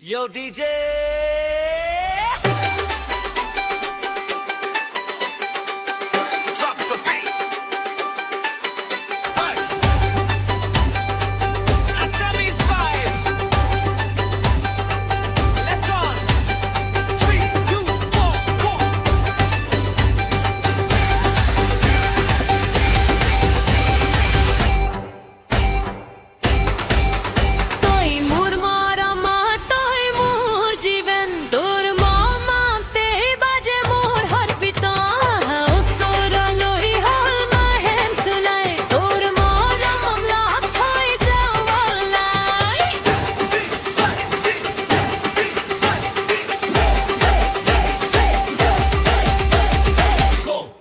Yo, DJ! Drop the beat! Hey! Assamese vibe! Let's go! 3, 2, 4, 1! তুই মোর মরমা তুই মোর জীবন তোর মমাতে বাজে মোর হার্টবিট ওসর লই হল মাই হ্যান্ড টুনাইট তোর মরম লাস্ট হই যাওয়ালাই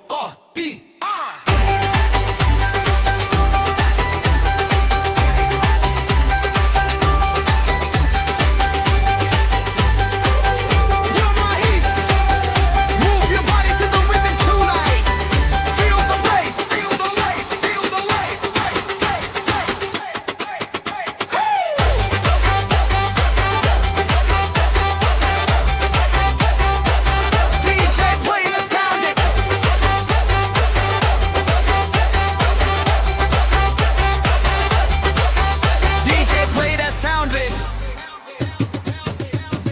Go! B! You're my heat. Move your body to the rhythm tonight. Feel the bass, feel the lace, feel the lace. DJ, play the sound. DJ, play that sound.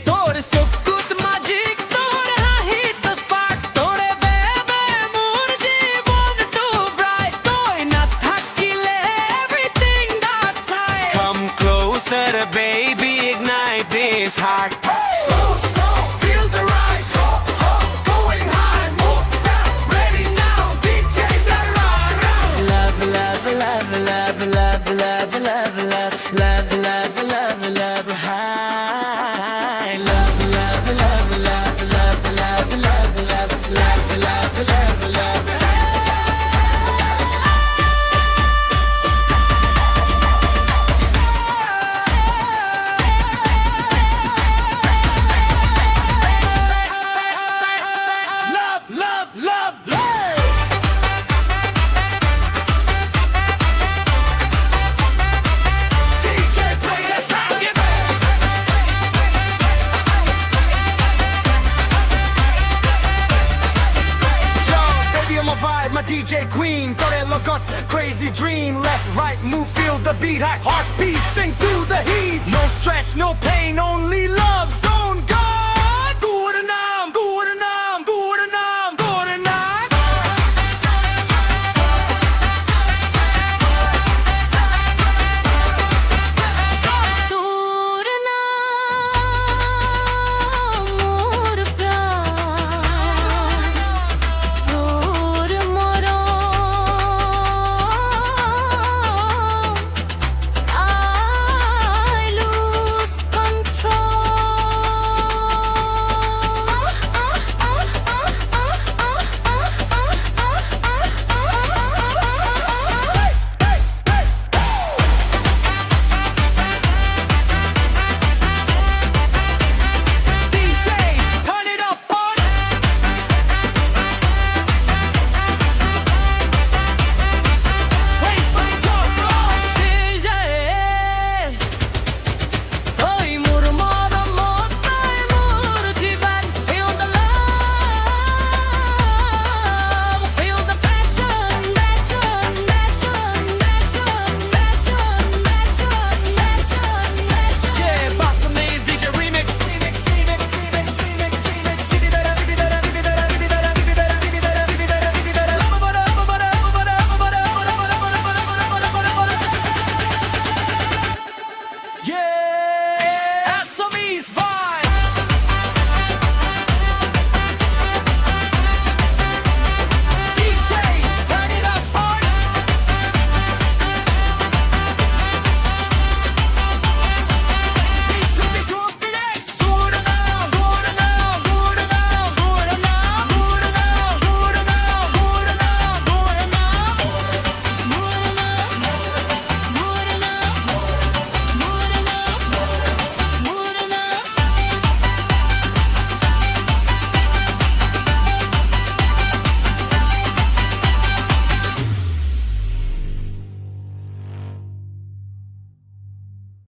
তোর সুকুত magic তোর হাহিত spark তোরে বেবে মোর জীবন too bright তুই না থাকিলে everything outside come closer baby ignite this heart slow slow feel the rise ho ho going high more sound ready now DJ that ride love love love love love love love love love love love love high love love love love love love love love love love love love love love love love DJ play that sound get Yo, baby, I'm a vibe, my DJ queen. Throw that look on, crazy dream. Left, right, move, feel the beat. High heartbeat, sing through the heat. No stress, no pain, only love.